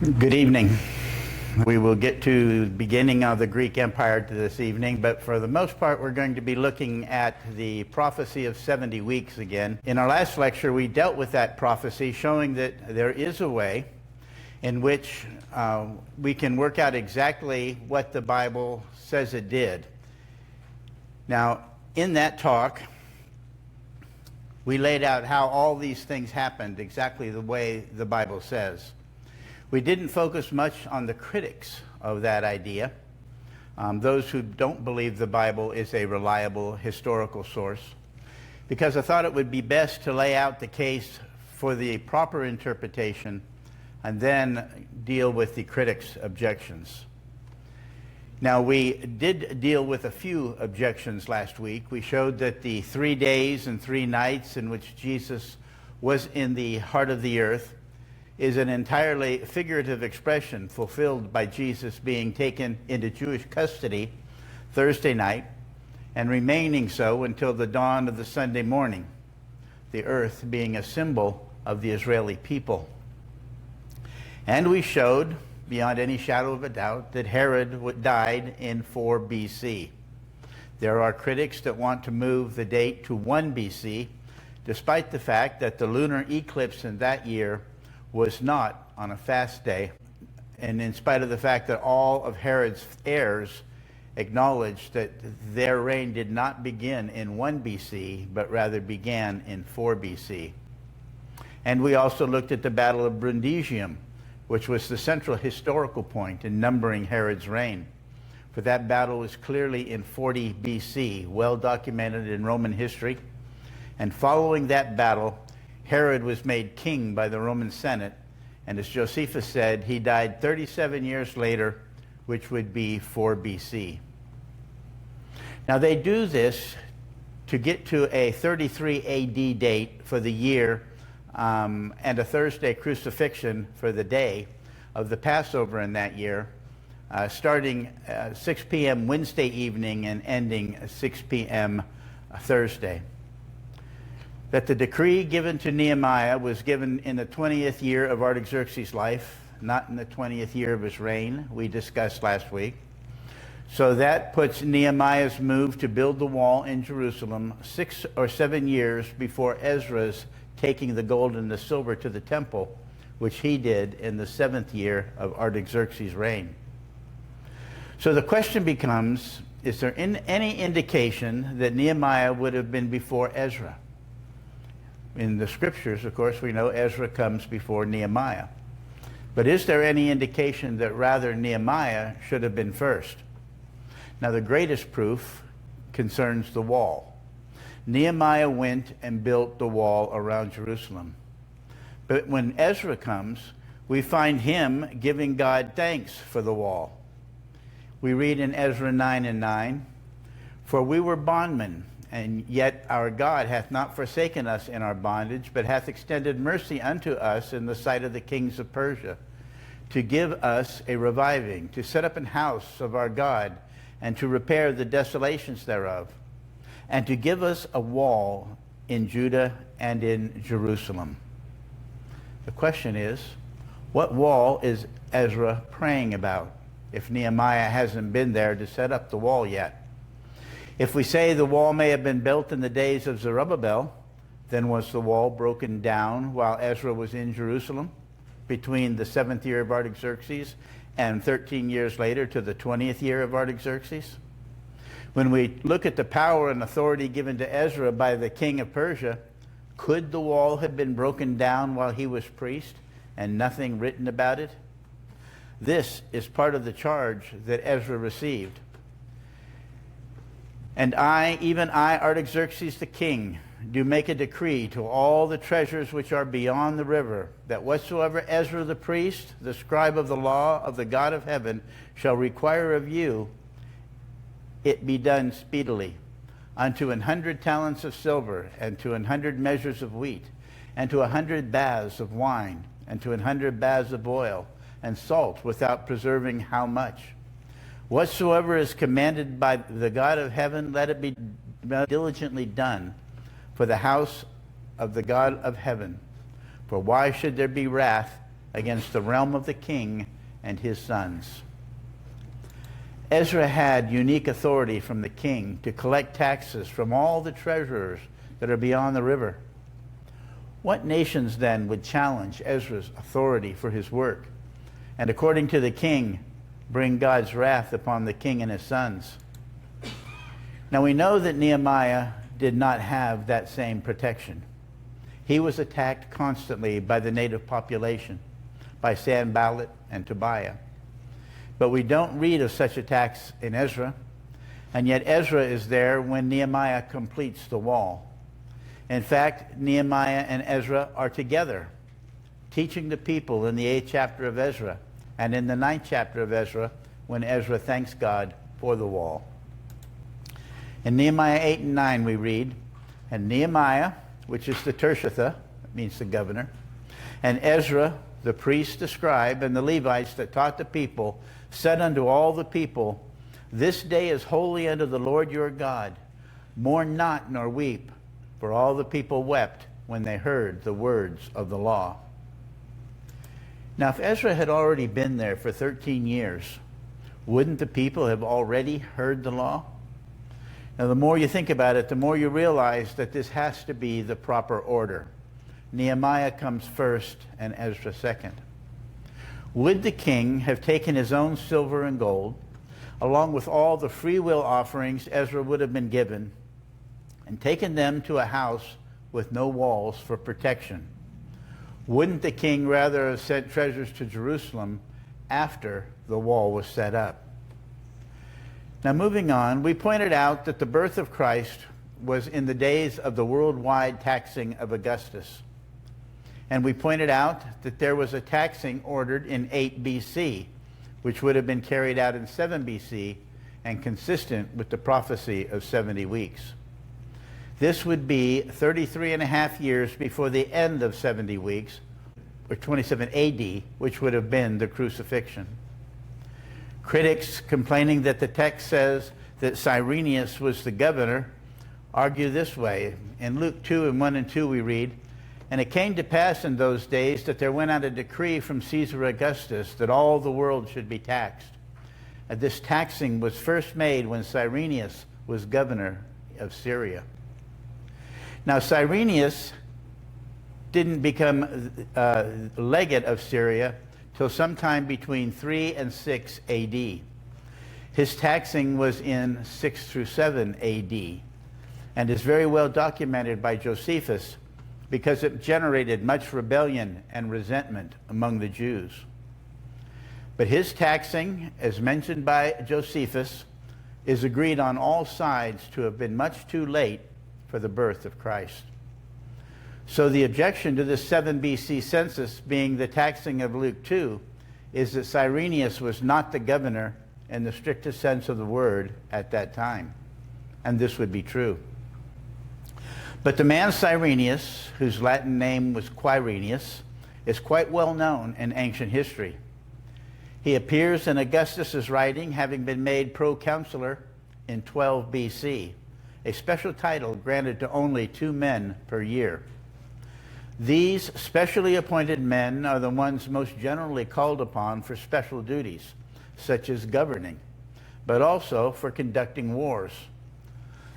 Good evening. We will get to the beginning of the Greek Empire this evening, but for the most part, we're going to be looking at the prophecy of 70 weeks again. In our last lecture, we dealt with that prophecy, showing that there is a way in which we can work out exactly what the Bible says it did. Now, in that talk, we laid out how all these things happened exactly the way the Bible says. We didn't focus much on the critics of that idea, those who don't believe the Bible is a reliable historical source, because I thought it would be best to lay out the case for the proper interpretation and then deal with the critics' objections. Now, we did deal with a few objections last week. We showed that the 3 days and 3 nights in which Jesus was in the heart of the earth is an entirely figurative expression fulfilled by Jesus being taken into Jewish custody Thursday night and remaining so until the dawn of the Sunday morning, the earth being a symbol of the Israeli people. And we showed, beyond any shadow of a doubt, that Herod died in 4 BC. There are critics that want to move the date to 1 BC, despite the fact that the lunar eclipse in that year was not on a fast day, and in spite of the fact that all of Herod's heirs acknowledged that their reign did not begin in 1 BC, but rather began in 4 BC. And we also looked at the Battle of Brundisium, which was the central historical point in numbering Herod's reign. For that battle was clearly in 40 BC, well documented in Roman history. And following that battle, Herod was made king by the Roman Senate, and as Josephus said, he died 37 years later, which would be 4 BC. Now they do this to get to a 33 AD date for the year and a Thursday crucifixion for the day of the Passover in that year, starting 6 p.m. Wednesday evening and ending 6 p.m. Thursday. That the decree given to Nehemiah was given in the 20th year of Artaxerxes' life, not in the 20th year of his reign, we discussed last week. So that puts Nehemiah's move to build the wall in Jerusalem 6 or 7 years before Ezra's taking the gold and the silver to the temple, which he did in the 7th year of Artaxerxes' reign. So the question becomes, is there any indication that Nehemiah would have been before Ezra? In the scriptures, of course, we know Ezra comes before Nehemiah. But is there any indication that rather Nehemiah should have been first? Now, the greatest proof concerns the wall. Nehemiah went and built the wall around Jerusalem. But when Ezra comes, we find him giving God thanks for the wall. We read in Ezra 9:9, "For we were bondmen, and yet our God hath not forsaken us in our bondage, but hath extended mercy unto us in the sight of the kings of Persia, to give us a reviving, to set up an house of our God, and to repair the desolations thereof, and to give us a wall in Judah and in Jerusalem." The question is, what wall is Ezra praying about, if Nehemiah hasn't been there to set up the wall yet? If we say the wall may have been built in the days of Zerubbabel, then was the wall broken down while Ezra was in Jerusalem between the 7th year of Artaxerxes and 13 years later to the 20th year of Artaxerxes? When we look at the power and authority given to Ezra by the king of Persia, could the wall have been broken down while he was priest and nothing written about it? This is part of the charge that Ezra received. "And I, even I, Artaxerxes the king, do make a decree to all the treasures which are beyond the river, that whatsoever Ezra the priest, the scribe of the law of the God of heaven, shall require of you, it be done speedily, unto 100 talents of silver, and to 100 measures of wheat, and to 100 baths of wine, and to 100 baths of oil, and salt, without preserving how much. Whatsoever is commanded by the God of heaven, let it be diligently done for the house of the God of heaven. For why should there be wrath against the realm of the king and his sons. Ezra had unique authority from the king to collect taxes from all the treasurers that are beyond the river. What nations then would challenge Ezra's authority for his work, and according to the king, bring God's wrath upon the king and his sons? Now we know that Nehemiah did not have that same protection. He was attacked constantly by the native population, by Sanballat and Tobiah. But we don't read of such attacks in Ezra, and yet Ezra is there when Nehemiah completes the wall. In fact, Nehemiah and Ezra are together, teaching the people in the 8th chapter of Ezra, and in the 9th chapter of Ezra, when Ezra thanks God for the wall. In Nehemiah 8 and 9 we read, "And Nehemiah, which is the Tirshatha," that means the governor, "and Ezra, the priest, the scribe, and the Levites that taught the people, said unto all the people, This day is holy unto the Lord your God. Mourn not nor weep, for all the people wept when they heard the words of the law." Now, if Ezra had already been there for 13 years, wouldn't the people have already heard the law? Now, the more you think about it, the more you realize that this has to be the proper order. Nehemiah comes first and Ezra second. Would the king have taken his own silver and gold, along with all the free will offerings Ezra would have been given, and taken them to a house with no walls for protection? Wouldn't the king rather have sent treasures to Jerusalem after the wall was set up? Now, moving on, we pointed out that the birth of Christ was in the days of the worldwide taxing of Augustus. And we pointed out that there was a taxing ordered in 8 BC, which would have been carried out in 7 BC and consistent with the prophecy of 70 weeks. This would be 33 and a half years before the end of 70 weeks, or 27 AD, which would have been the crucifixion. Critics complaining that the text says that Cyrenius was the governor argue this way. In Luke 2 and 1 and 2 we read, "And it came to pass in those days that there went out a decree from Caesar Augustus that all the world should be taxed. And this taxing was first made when Cyrenius was governor of Syria." Now, Cyrenius didn't become legate of Syria till sometime between 3 and 6 AD. His taxing was in 6 through 7 AD and is very well documented by Josephus because it generated much rebellion and resentment among the Jews. But his taxing, as mentioned by Josephus, is agreed on all sides to have been much too late for the birth of Christ. So the objection to this 7 BC census being the taxing of Luke 2 is that Cyrenius was not the governor in the strictest sense of the word at that time. And this would be true. But the man Cyrenius, whose Latin name was Quirinius, is quite well known in ancient history. He appears in Augustus's writing, having been made proconsular in 12 BC, a special title granted to only 2 men per year. These specially appointed men are the ones most generally called upon for special duties, such as governing, but also for conducting wars.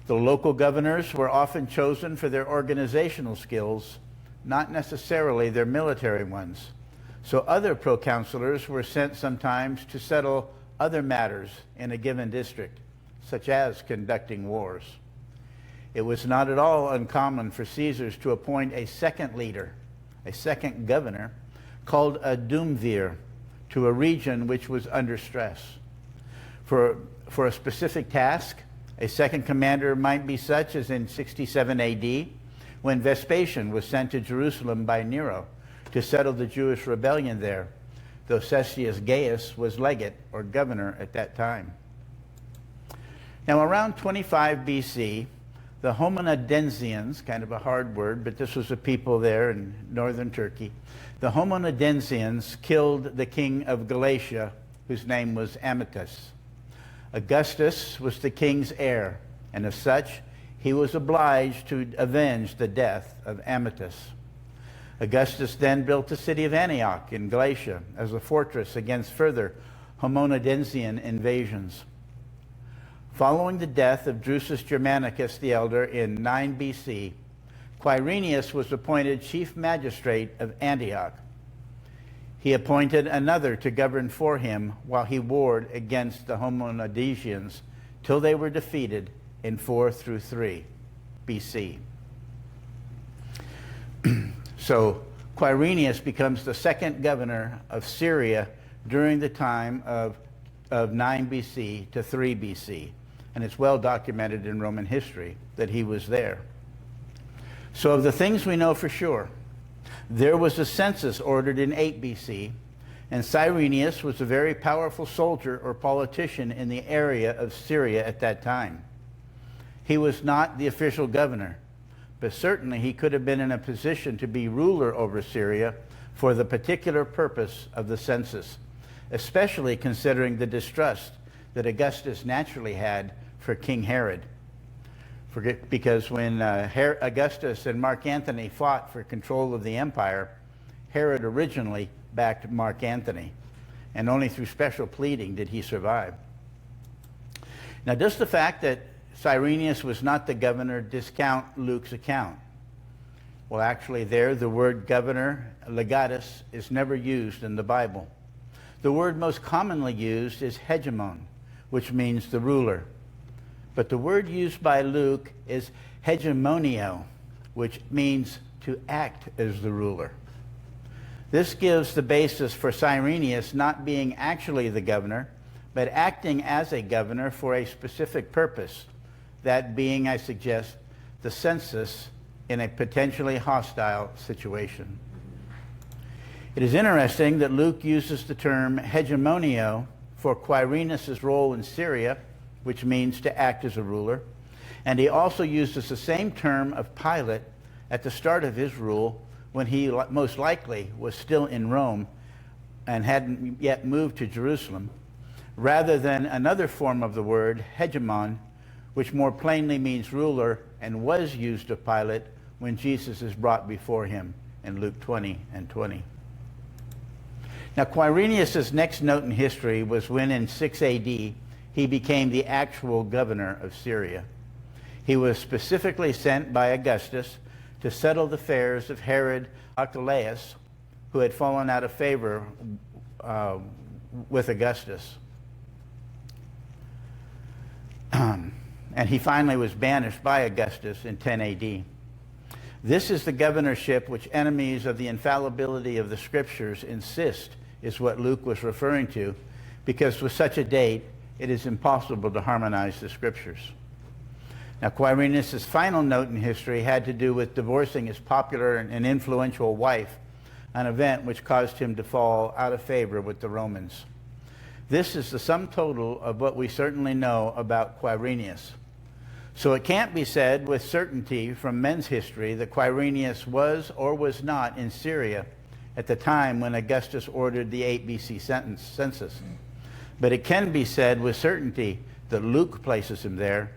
The local governors were often chosen for their organizational skills, not necessarily their military ones. So other proconsulars were sent sometimes to settle other matters in a given district, such as conducting wars. It was not at all uncommon for Caesars to appoint a second leader, a second governor, called a duumvir, to a region which was under stress. For a specific task, a second commander might be such as in 67 AD, when Vespasian was sent to Jerusalem by Nero to settle the Jewish rebellion there, though Cestius Gaius was legate or governor at that time. Now, around 25 BC, the Homonadensians, kind of a hard word, but this was a people there in northern Turkey. The Homonadensians killed the king of Galatia, whose name was Amytas. Augustus was the king's heir, and as such, he was obliged to avenge the death of Amytas. Augustus then built the city of Antioch in Galatia as a fortress against further Homonadensian invasions. Following the death of Drusus Germanicus the Elder in 9 BC, Quirinius was appointed chief magistrate of Antioch. He appointed another to govern for him while he warred against the Homonadesians till they were defeated in 4 through 3 BC. So Quirinius becomes the second governor of Syria during the time of 9 BC to 3 BC. And it's well documented in Roman history that he was there. So of the things we know for sure, there was a census ordered in 8 BC, and Cyrenius was a very powerful soldier or politician in the area of Syria at that time. He was not the official governor, but certainly he could have been in a position to be ruler over Syria for the particular purpose of the census, especially considering the distrust that Augustus naturally had for King Herod. Because when Augustus and Mark Antony fought for control of the empire, Herod originally backed Mark Antony, and only through special pleading did he survive. Now, does the fact that Cyrenius was not the governor discount Luke's account? Well, actually there, the word governor, legatus, is never used in the Bible. The word most commonly used is hegemon, which means the ruler. But the word used by Luke is hegemonio, which means to act as the ruler. This gives the basis for Cyrenius not being actually the governor, but acting as a governor for a specific purpose, that being, I suggest, the census in a potentially hostile situation. It is interesting that Luke uses the term hegemonio for Quirinius' role in Syria, which means to act as a ruler, and he also uses the same term of Pilate at the start of his rule when he most likely was still in Rome and hadn't yet moved to Jerusalem, rather than another form of the word, hegemon, which more plainly means ruler and was used of Pilate when Jesus is brought before him in Luke 20 and 20. Now, Quirinius' next note in history was when in 6 AD he became the actual governor of Syria. He was specifically sent by Augustus to settle the affairs of Herod Archelaus, who had fallen out of favor with Augustus. And he finally was banished by Augustus in 10 AD. This is the governorship which enemies of the infallibility of the scriptures insist is what Luke was referring to, because with such a date, it is impossible to harmonize the scriptures. Now, Quirinius' final note in history had to do with divorcing his popular and influential wife, an event which caused him to fall out of favor with the Romans. This is the sum total of what we certainly know about Quirinius. So it can't be said with certainty from men's history that Quirinius was or was not in Syria at the time when Augustus ordered the 8 BC census. But it can be said with certainty that Luke places him there,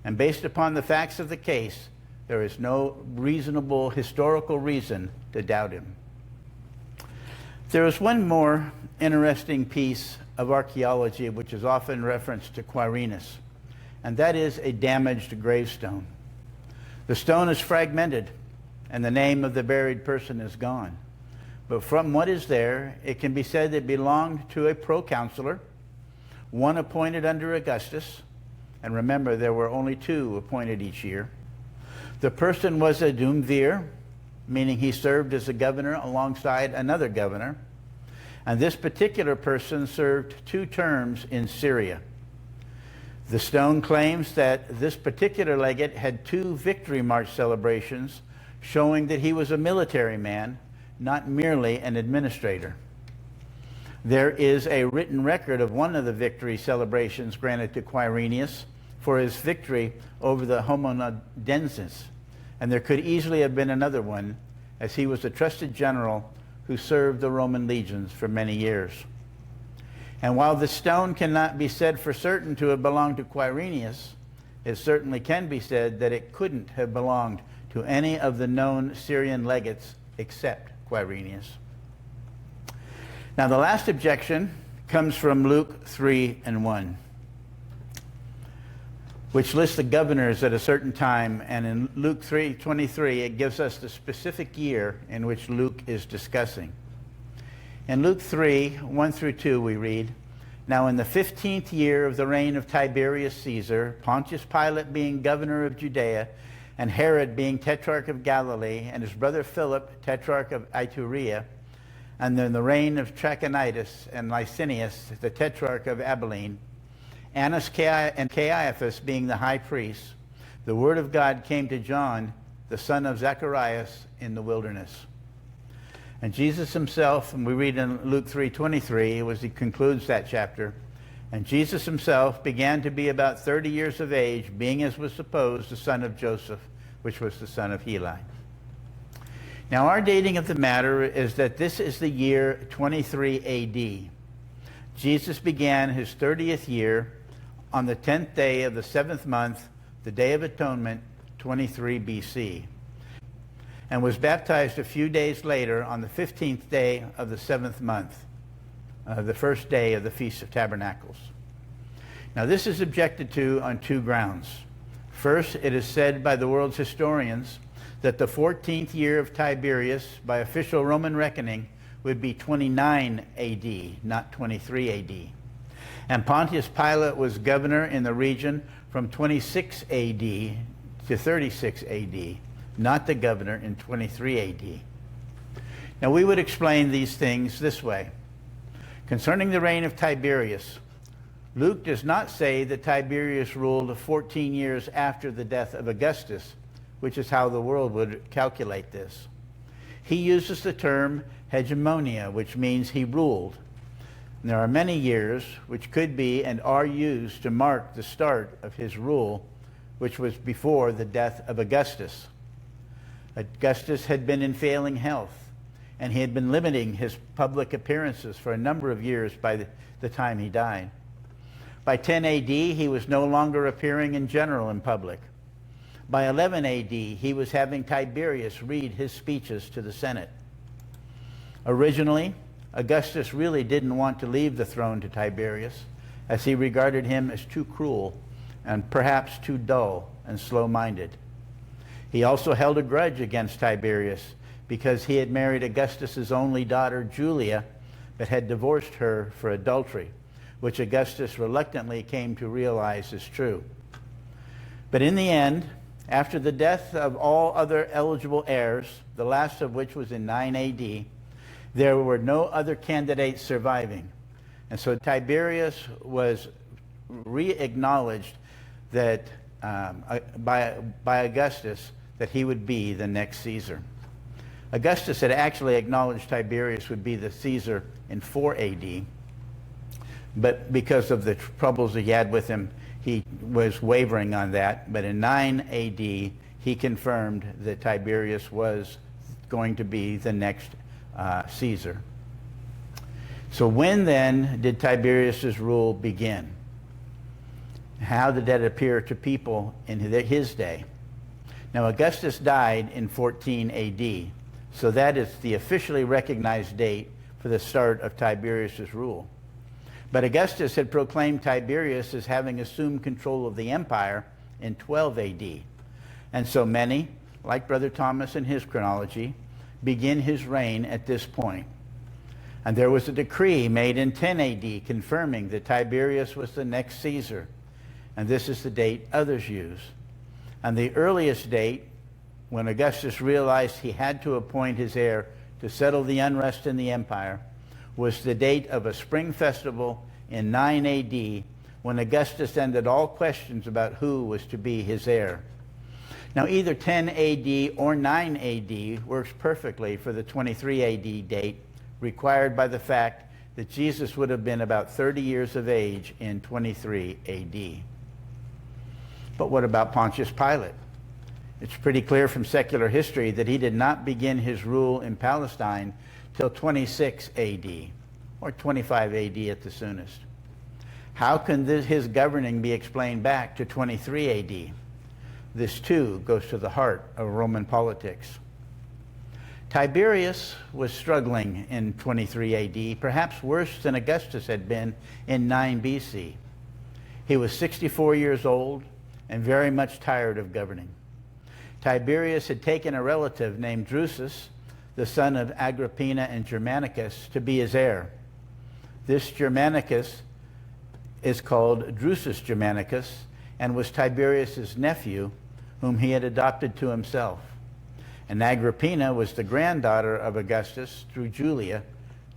and based upon the facts of the case, there is no reasonable historical reason to doubt him. There is one more interesting piece of archaeology which is often referenced to Quirinius, and that is a damaged gravestone. The stone is fragmented, and the name of the buried person is gone. But from what is there, it can be said it belonged to a proconsular, one appointed under Augustus, and remember there were only 2 appointed each year. The person was a duumvir, meaning he served as a governor alongside another governor, and this particular person served 2 terms in Syria. The stone claims that this particular legate had 2 victory march celebrations, showing that he was a military man, not merely an administrator. There is a written record of one of the victory celebrations granted to Quirinius for his victory over the Homonadenses, and there could easily have been another one, as he was a trusted general who served the Roman legions for many years. And while the stone cannot be said for certain to have belonged to Quirinius, it certainly can be said that it couldn't have belonged to any of the known Syrian legates except Quirinius. Now the last objection comes from Luke 3:1, which lists the governors at a certain time, and in Luke 3:23 it gives us the specific year in which Luke is discussing. In Luke 3:1-2 we read, "Now in the 15th year of the reign of Tiberius Caesar, Pontius Pilate being governor of Judea, and Herod being tetrarch of Galilee, and his brother Philip, tetrarch of Iturea, and then the reign of Trachonitis and Licinius, the tetrarch of Abilene, Annas and Caiaphas being the high priests, the word of God came to John, the son of Zacharias, in the wilderness." And Jesus himself, and we read in Luke 3:23, as he concludes that chapter, "And Jesus himself began to be about 30 years of age, being, as was supposed, the son of Joseph, which was the son of Heli." Now our dating of the matter is that this is the year 23 AD. Jesus began his 30th year on the 10th day of the 7th month, the Day of Atonement, 23 BC, and was baptized a few days later on the 15th day of the 7th month, the first day of the Feast of Tabernacles. Now this is objected to on two grounds. First, it is said by the world's historians that the 14th year of Tiberius, by official Roman reckoning, would be 29 AD, not 23 AD. And Pontius Pilate was governor in the region from 26 AD to 36 AD, not the governor in 23 AD. Now we would explain these things this way. Concerning the reign of Tiberius, Luke does not say that Tiberius ruled 14 years after the death of Augustus, which is how the world would calculate this. He uses the term hegemonia, which means he ruled. And there are many years which could be and are used to mark the start of his rule, which was before the death of Augustus. Augustus had been in failing health, and he had been limiting his public appearances for a number of years by the time he died. By 10 AD, he was no longer appearing in general in public. By 11 AD, he was having Tiberius read his speeches to the Senate. Originally, Augustus really didn't want to leave the throne to Tiberius, as he regarded him as too cruel and perhaps too dull and slow-minded. He also held a grudge against Tiberius because he had married Augustus's only daughter, Julia, but had divorced her for adultery, which Augustus reluctantly came to realize is true. But in the end, after the death of all other eligible heirs, the last of which was in 9 AD, there were no other candidates surviving. And so Tiberius was re-acknowledged that by Augustus that he would be the next Caesar. Augustus had actually acknowledged Tiberius would be the Caesar in 4 AD, but because of the troubles he had with him, he was wavering on that. But in 9 AD, he confirmed that Tiberius was going to be the next Caesar. So when then did Tiberius's rule begin? How did that appear to people in his day? Now Augustus died in 14 AD, so that is the officially recognized date for the start of Tiberius's rule. But Augustus had proclaimed Tiberius as having assumed control of the empire in 12 AD. And so many, like Brother Thomas in his chronology, begin his reign at this point. And there was a decree made in 10 AD confirming that Tiberius was the next Caesar. And this is the date others use. And the earliest date, when Augustus realized he had to appoint his heir to settle the unrest in the empire, was the date of a spring festival in 9 AD, when Augustus ended all questions about who was to be his heir. Now either 10 AD or 9 AD works perfectly for the 23 AD date, required by the fact that Jesus would have been about 30 years of age in 23 AD. But what about Pontius Pilate? It's pretty clear from secular history that he did not begin his rule in Palestine till 26 AD, or 25 AD at the soonest. How can his governing be explained back to 23 AD? This too goes to the heart of Roman politics. Tiberius was struggling in 23 AD, perhaps worse than Augustus had been in 9 BC. He was 64 years old and very much tired of governing. Tiberius had taken a relative named Drusus, the son of Agrippina and Germanicus, to be his heir. This Germanicus is called Drusus Germanicus and was Tiberius's nephew, whom he had adopted to himself. And Agrippina was the granddaughter of Augustus through Julia,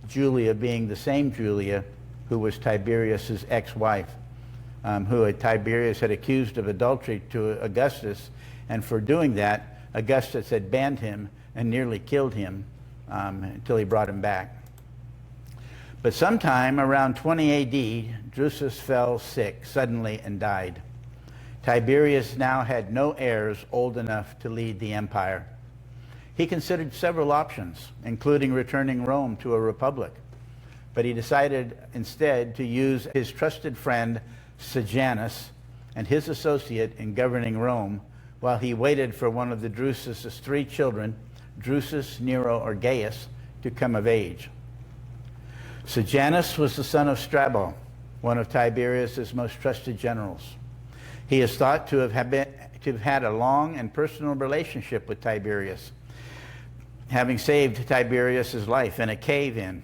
Julia being the same Julia who was Tiberius's ex-wife, who Tiberius had accused of adultery to Augustus, and for doing that, Augustus had banned him and nearly killed him until he brought him back. But sometime around 20 AD, Drusus fell sick suddenly and died. Tiberius now had no heirs old enough to lead the empire. He considered several options, including returning Rome to a republic, but he decided instead to use his trusted friend Sejanus and his associate in governing Rome while he waited for one of the Drusus's 3 children, Drusus, Nero, or Gaius, to come of age. Sejanus was the son of Strabo, one of Tiberius's most trusted generals. He is thought to have had a long and personal relationship with Tiberius, having saved Tiberius's life in a cave-in,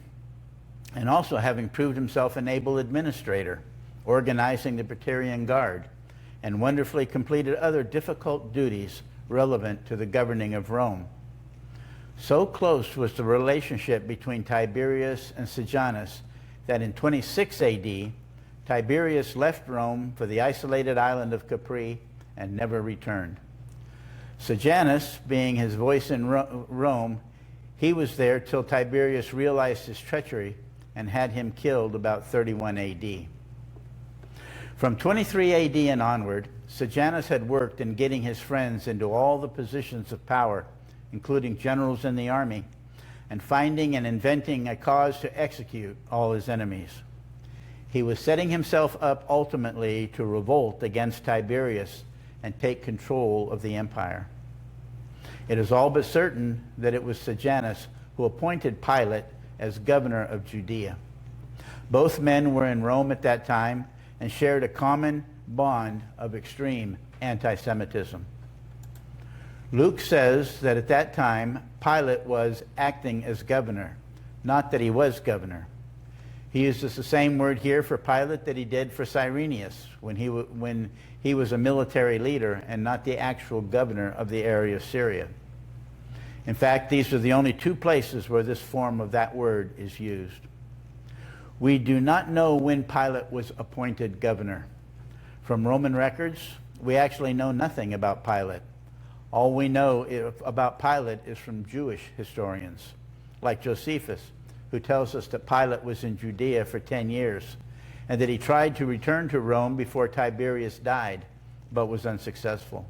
and also having proved himself an able administrator, organizing the Praetorian Guard, and wonderfully completed other difficult duties relevant to the governing of Rome. So close was the relationship between Tiberius and Sejanus that in 26 AD, Tiberius left Rome for the isolated island of Capri and never returned. Sejanus, being his voice in Rome, he was there till Tiberius realized his treachery and had him killed about 31 AD. From 23 AD and onward, Sejanus had worked in getting his friends into all the positions of power, including generals in the army, and finding and inventing a cause to execute all his enemies. He was setting himself up ultimately to revolt against Tiberius and take control of the empire. It is all but certain that it was Sejanus who appointed Pilate as governor of Judea. Both men were in Rome at that time and shared a common bond of extreme anti-Semitism. Luke says that at that time, Pilate was acting as governor, not that he was governor. He uses the same word here for Pilate that he did for Cyrenius when he was a military leader and not the actual governor of the area of Syria. In fact, these are the only 2 places where this form of that word is used. We do not know when Pilate was appointed governor. From Roman records, we actually know nothing about Pilate. All we know about Pilate is from Jewish historians, like Josephus, who tells us that Pilate was in Judea for 10 years, and that he tried to return to Rome before Tiberius died, but was unsuccessful.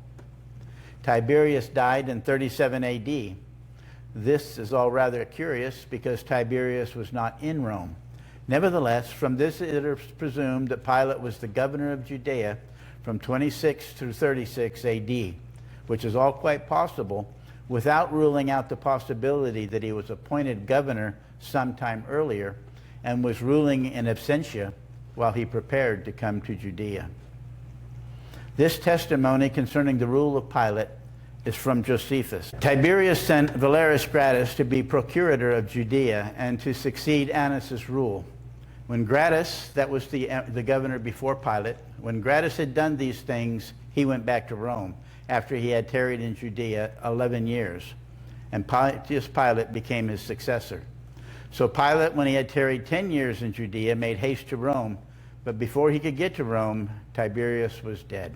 Tiberius died in 37 AD. This is all rather curious because Tiberius was not in Rome. Nevertheless, from this it is presumed that Pilate was the governor of Judea from 26 through 36 AD, which is all quite possible without ruling out the possibility that he was appointed governor sometime earlier and was ruling in absentia while he prepared to come to Judea. This testimony concerning the rule of Pilate is from Josephus. Tiberius sent Valerius Gratus to be procurator of Judea and to succeed Annas' rule. When Gratus, that was the governor before Pilate, when Gratus had done these things, he went back to Rome after he had tarried in Judea 11 years, and Pontius Pilate became his successor. So Pilate, when he had tarried 10 years in Judea, made haste to Rome, but before he could get to Rome, Tiberius was dead.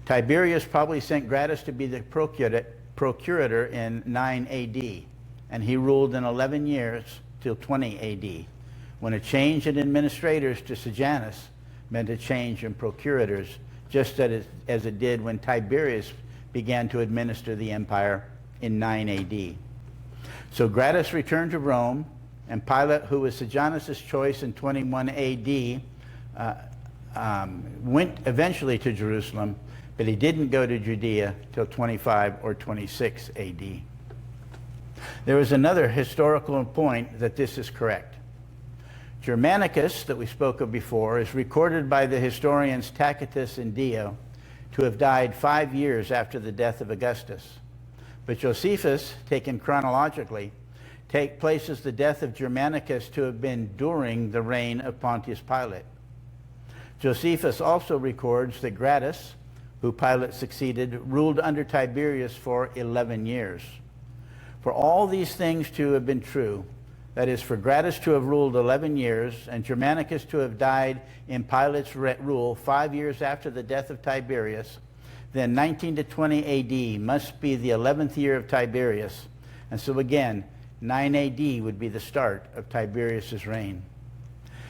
Tiberius probably sent Gratus to be the procurator in 9 AD, and he ruled in 11 years till 20 AD, when a change in administrators to Sejanus meant a change in procurators, just as it did when Tiberius began to administer the empire in 9 AD. So Gratus returned to Rome, and Pilate, who was Sejanus' choice in 21 AD, went eventually to Jerusalem, but he didn't go to Judea till 25 or 26 AD. There is another historical point that this is correct. Germanicus, that we spoke of before, is recorded by the historians Tacitus and Dio to have died 5 years after the death of Augustus. But Josephus, taken chronologically, places the death of Germanicus to have been during the reign of Pontius Pilate. Josephus also records that Gratus, who Pilate succeeded, ruled under Tiberius for 11 years. For all these things to have been true, that is, for Gratus to have ruled 11 years and Germanicus to have died in Pilate's rule 5 years after the death of Tiberius, then 19 to 20 AD must be the 11th year of Tiberius. And so again, 9 AD would be the start of Tiberius's reign.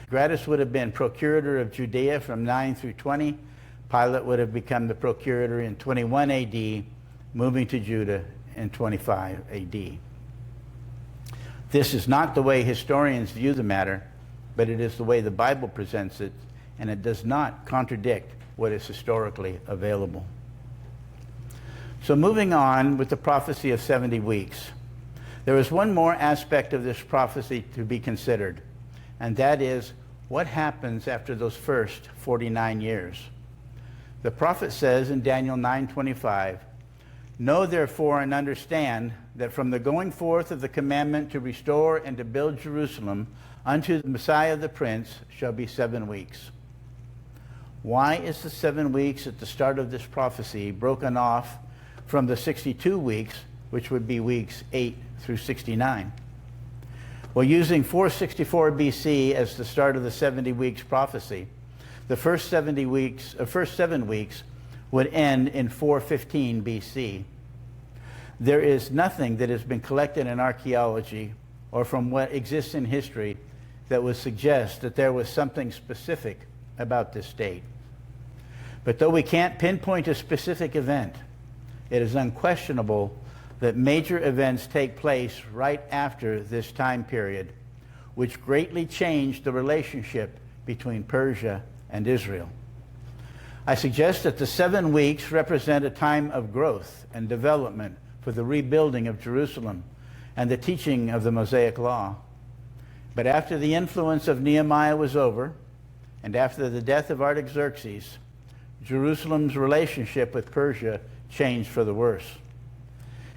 Gratus would have been procurator of Judea from 9 through 20. Pilate would have become the procurator in 21 AD, moving to Judah in 25 AD. This is not the way historians view the matter, but it is the way the Bible presents it, and it does not contradict what is historically available. So moving on with the prophecy of 70 weeks, there is one more aspect of this prophecy to be considered, and that is what happens after those first 49 years. The prophet says in Daniel 9:25, "Know therefore and understand that from the going forth of the commandment to restore and to build Jerusalem unto the Messiah the Prince shall be 7 weeks." Why is the 7 weeks at the start of this prophecy broken off from the 62 weeks, which would be weeks 8 through 69? Well, using 464 BC as the start of the 70 weeks prophecy, the first 7 weeks would end in 415 BC. There is nothing that has been collected in archaeology or from what exists in history that would suggest that there was something specific about this date. But though we can't pinpoint a specific event, it is unquestionable that major events take place right after this time period, which greatly changed the relationship between Persia and Israel. I suggest that the 7 weeks represent a time of growth and development for the rebuilding of Jerusalem and the teaching of the Mosaic Law. But after the influence of Nehemiah was over, and after the death of Artaxerxes, Jerusalem's relationship with Persia changed for the worse.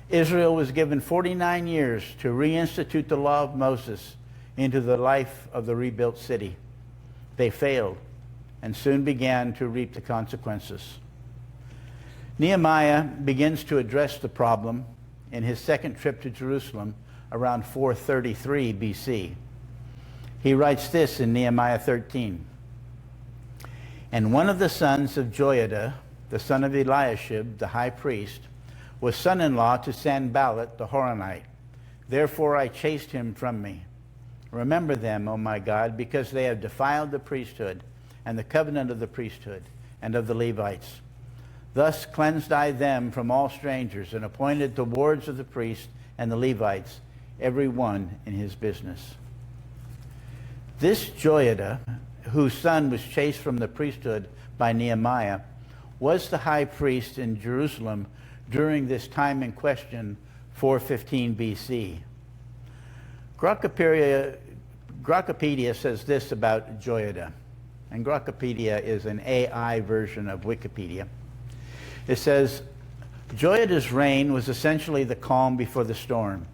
Israel was given 49 years to reinstitute the law of Moses into the life of the rebuilt city. They failed and soon began to reap the consequences. Nehemiah begins to address the problem in his second trip to Jerusalem around 433 BC. He writes this in Nehemiah 13. "And one of the sons of Joiada, the son of Eliashib, the high priest, was son-in-law to Sanballat the Horonite. Therefore I chased him from me. Remember them, O my God, because they have defiled the priesthood and the covenant of the priesthood and of the Levites. Thus cleansed I them from all strangers and appointed the wards of the priests and the Levites, every one in his business." This Joiada, whose son was chased from the priesthood by Nehemiah, was the high priest in Jerusalem during this time in question, 415 BC. Grokkapedia says this about Joiada, and Grokkapedia is an AI version of Wikipedia. It says, "Joiada's reign was essentially the calm before the storm.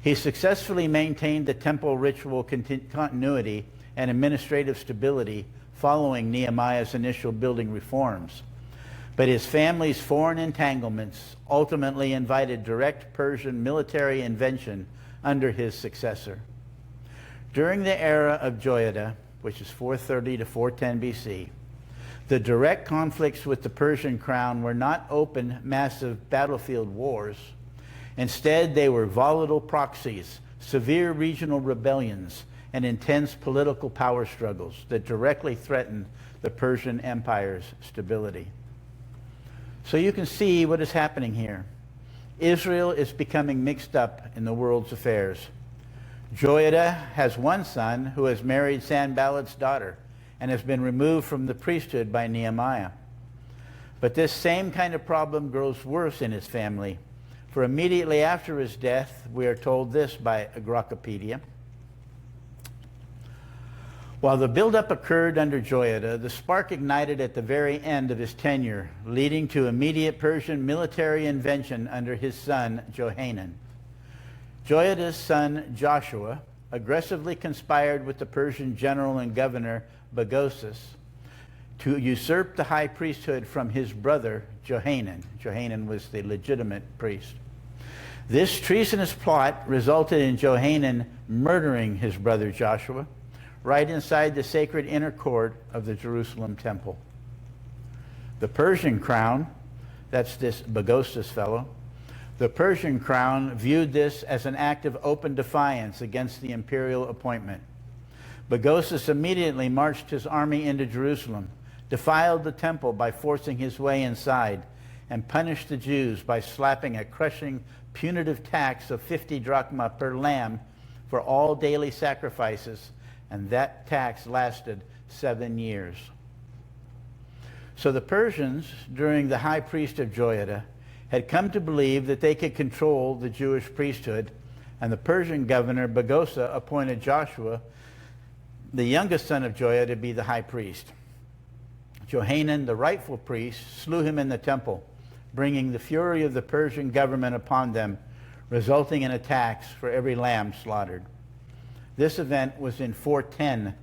He successfully maintained the temple ritual continuity and administrative stability following Nehemiah's initial building reforms. But his family's foreign entanglements ultimately invited direct Persian military intervention under his successor. During the era of Joiada, which is 430 to 410 BC, the direct conflicts with the Persian crown were not open, massive battlefield wars. Instead, they were volatile proxies, severe regional rebellions, and intense political power struggles that directly threatened the Persian Empire's stability." So you can see what is happening here. Israel is becoming mixed up in the world's affairs. Joiada has one son who has married Sanballat's daughter and has been removed from the priesthood by Nehemiah. But this same kind of problem grows worse in his family For immediately after his death, we are told this by Grokkopedia. While the buildup occurred under Joiada, the spark ignited at the very end of his tenure, leading to immediate Persian military invention under his son Johanan. Joiada's son Joshua aggressively conspired with the Persian general and governor Bagoses to usurp the high priesthood from his brother Johanan. Johanan was the legitimate priest. This treasonous plot resulted in Johanan murdering his brother Joshua right inside the sacred inner court of the Jerusalem temple. The Persian crown, that's this Bagoses fellow, the Persian crown viewed this as an act of open defiance against the imperial appointment. Bagoses immediately marched his army into Jerusalem, defiled the temple by forcing his way inside, and punished the Jews by slapping a crushing punitive tax of 50 drachma per lamb for all daily sacrifices, and that tax lasted 7 years. So the Persians, during the high priest of Joiada, had come to believe that they could control the Jewish priesthood, and the Persian governor Bagosa appointed Joshua, the youngest son of Joiada, to be the high priest. Johanan, the rightful priest, slew him in the temple, bringing the fury of the Persian government upon them, resulting in a tax for every lamb slaughtered. This event was in 410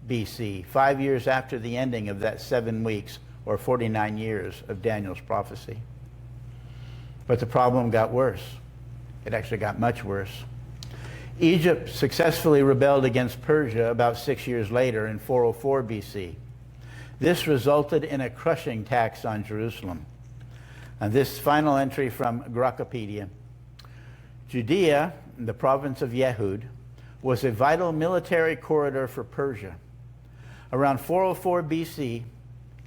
BC, 5 years after the ending of that 7 weeks, or 49 years of Daniel's prophecy. But the problem got worse. It actually got much worse. Egypt successfully rebelled against Persia about 6 years later in 404 BC. This resulted in a crushing tax on Jerusalem. And this final entry from Grokkopedia. Judea, the province of Yehud, was a vital military corridor for Persia. Around 404 BC,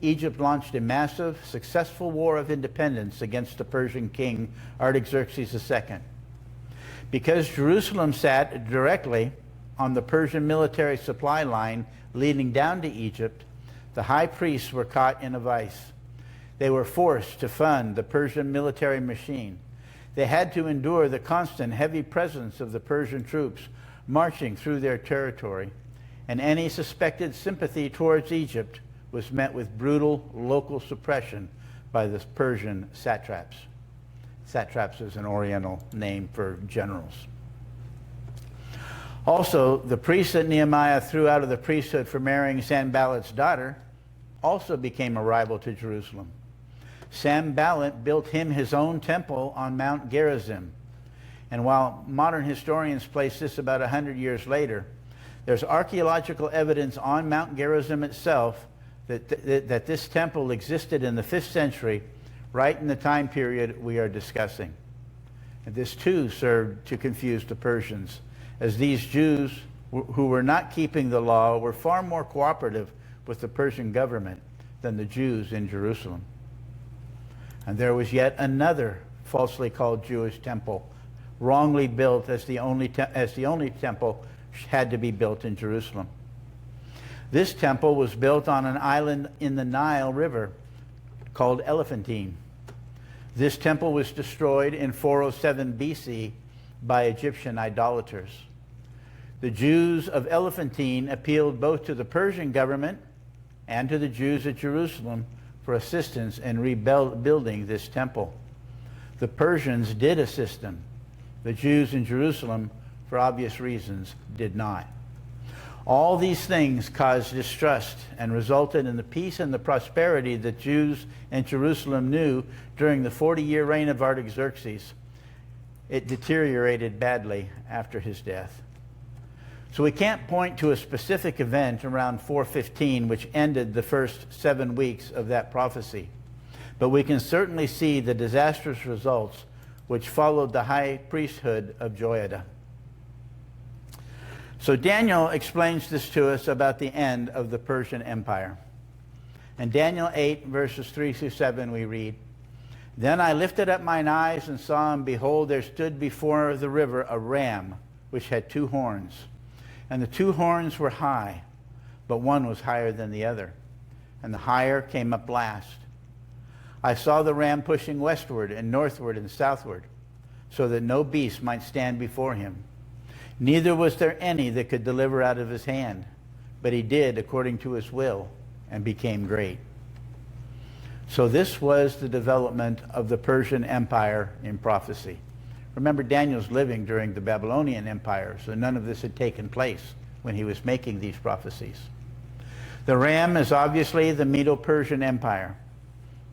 Egypt launched a massive, successful war of independence against the Persian king Artaxerxes II. Because Jerusalem sat directly on the Persian military supply line leading down to Egypt, the high priests were caught in a vice. They were forced to fund the Persian military machine. They had to endure the constant heavy presence of the Persian troops marching through their territory, and any suspected sympathy towards Egypt was met with brutal local suppression by the Persian satraps. Satraps is an Oriental name for generals. Also, the priests that Nehemiah threw out of the priesthood for marrying Sanballat's daughter also became a rival to Jerusalem. Sanballat built him his own temple on Mount Gerizim. And while modern historians place this about 100 years later, there's archaeological evidence on Mount Gerizim itself that this temple existed in the 5th century, right in the time period we are discussing. And this too served to confuse the Persians, as these Jews who were not keeping the law were far more cooperative with the Persian government than the Jews in Jerusalem. And there was yet another falsely called Jewish temple, wrongly built as the only temple had to be built in Jerusalem. This temple was built on an island in the Nile River called Elephantine. This temple was destroyed in 407 BC by Egyptian idolaters. The Jews of Elephantine appealed both to the Persian government and to the Jews at Jerusalem for assistance in rebuilding this temple. The Persians did assist them. The Jews in Jerusalem, for obvious reasons, did not. All these things caused distrust and resulted in the peace and the prosperity that Jews in Jerusalem knew during the 40-year reign of Artaxerxes. It deteriorated badly after his death. So we can't point to a specific event around 415 which ended the first 7 weeks of that prophecy, but we can certainly see the disastrous results which followed the high priesthood of Joiada. So Daniel explains this to us about the end of the Persian Empire. In Daniel 8, verses 3 through 7, we read, "Then I lifted up mine eyes and saw, and behold, there stood before the river a ram, which had 2 horns. And the 2 horns were high, but one was higher than the other, and the higher came up last. I saw the ram pushing westward and northward and southward. so that no beast might stand before him. Neither was there any that could deliver out of his hand, but he did according to his will and became great. So this was the development of the Persian Empire in prophecy. Remember, Daniel's living during the Babylonian Empire, so none of this had taken place when he was making these prophecies. The ram is obviously the Medo-Persian Empire.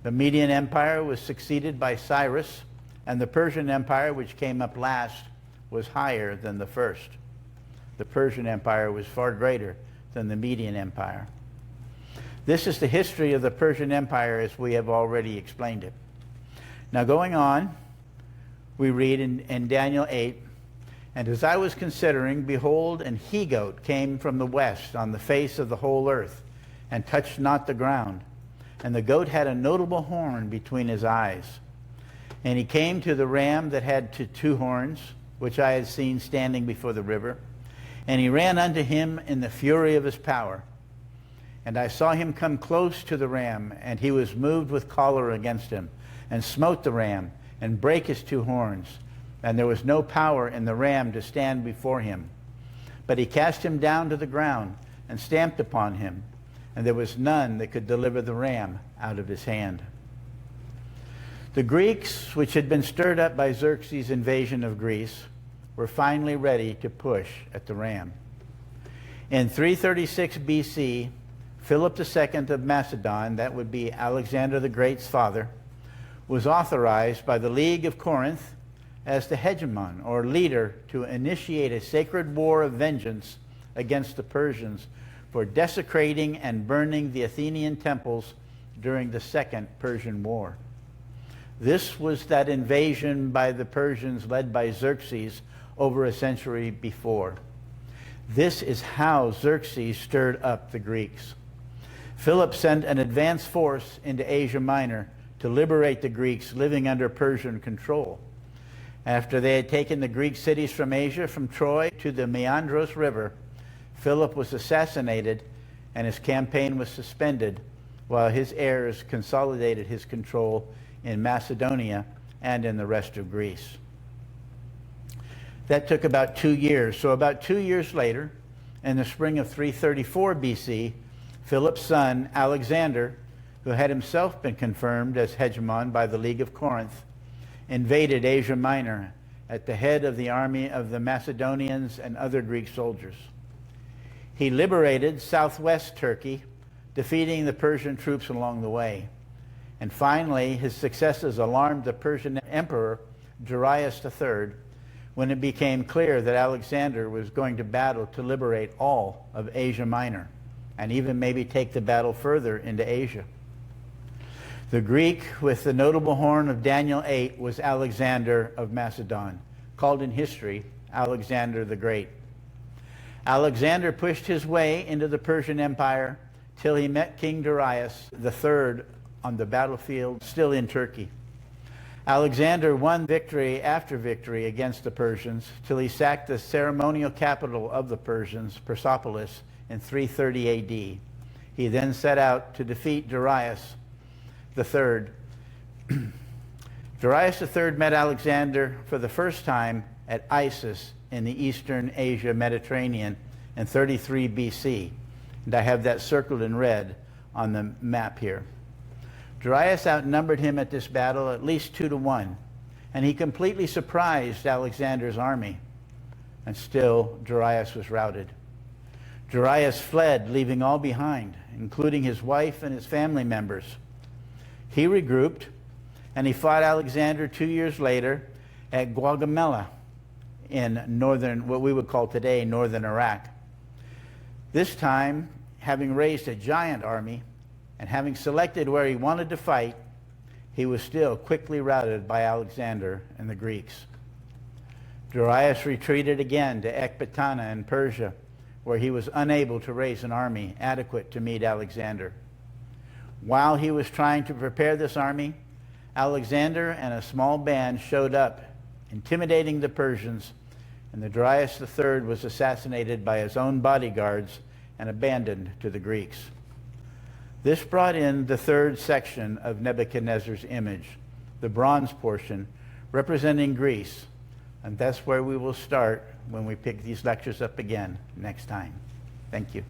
The Median Empire was succeeded by Cyrus, and the Persian Empire, which came up last, was higher than the first. The Persian Empire was far greater than the Median Empire. This is the history of the Persian Empire as we have already explained it. Now going on, we read in Daniel 8, "And as I was considering, behold, an he-goat came from the west on the face of the whole earth, and touched not the ground. And the goat had a notable horn between his eyes. And he came to the ram that had two horns, which I had seen standing before the river. And he ran unto him in the fury of his power. And I saw him come close to the ram, and he was moved with choler against him, and smote the ram, and brake his two horns. And there was no power in the ram to stand before him. But he cast him down to the ground, and stamped upon him. And there was none that could deliver the ram out of his hand." The Greeks, which had been stirred up by Xerxes' invasion of Greece, were finally ready to push at the ram. In 336 BC, Philip II of Macedon, that would be Alexander the Great's father, was authorized by the League of Corinth as the hegemon, or leader, to initiate a sacred war of vengeance against the Persians for desecrating and burning the Athenian temples during the Second Persian War. This was that invasion by the Persians led by Xerxes over a century before. This is how Xerxes stirred up the Greeks. Philip sent an advance force into Asia Minor to liberate the Greeks living under Persian control. After they had taken the Greek cities from Asia, from Troy to the Meandros River, Philip was assassinated and his campaign was suspended while his heirs consolidated his control in Macedonia and in the rest of Greece. That took about 2 years. So about 2 years later, in the spring of 334 BC, Philip's son, Alexander, who had himself been confirmed as hegemon by the League of Corinth, invaded Asia Minor at the head of the army of the Macedonians and other Greek soldiers. He liberated southwest Turkey, defeating the Persian troops along the way. And finally, his successes alarmed the Persian emperor, Darius III, when it became clear that Alexander was going to battle to liberate all of Asia Minor, and even maybe take the battle further into Asia. The Greek with the notable horn of Daniel 8 was Alexander of Macedon, called in history Alexander the Great. Alexander pushed his way into the Persian Empire till he met King Darius III on the battlefield, still in Turkey. Alexander won victory after victory against the Persians till he sacked the ceremonial capital of the Persians, Persepolis, in 330 AD. He then set out to defeat Darius III. Darius III met Alexander for the first time at Issus in the Eastern Asia Mediterranean in 33 BC. And I have that circled in red on the map here. Darius outnumbered him at this battle at least 2-1, and he completely surprised Alexander's army. And still, Darius was routed. Darius fled, leaving all behind, including his wife and his family members. He regrouped, and he fought Alexander 2 years later at Gaugamela in northern, what we would call today, northern Iraq. This time, having raised a giant army and having selected where he wanted to fight, he was still quickly routed by Alexander and the Greeks. Darius retreated again to Ecbatana in Persia, where he was unable to raise an army adequate to meet Alexander. While he was trying to prepare this army, Alexander and a small band showed up, intimidating the Persians, and the Darius III was assassinated by his own bodyguards and abandoned to the Greeks. This brought in the third section of Nebuchadnezzar's image, the bronze portion, representing Greece. And that's where we will start when we pick these lectures up again next time. Thank you.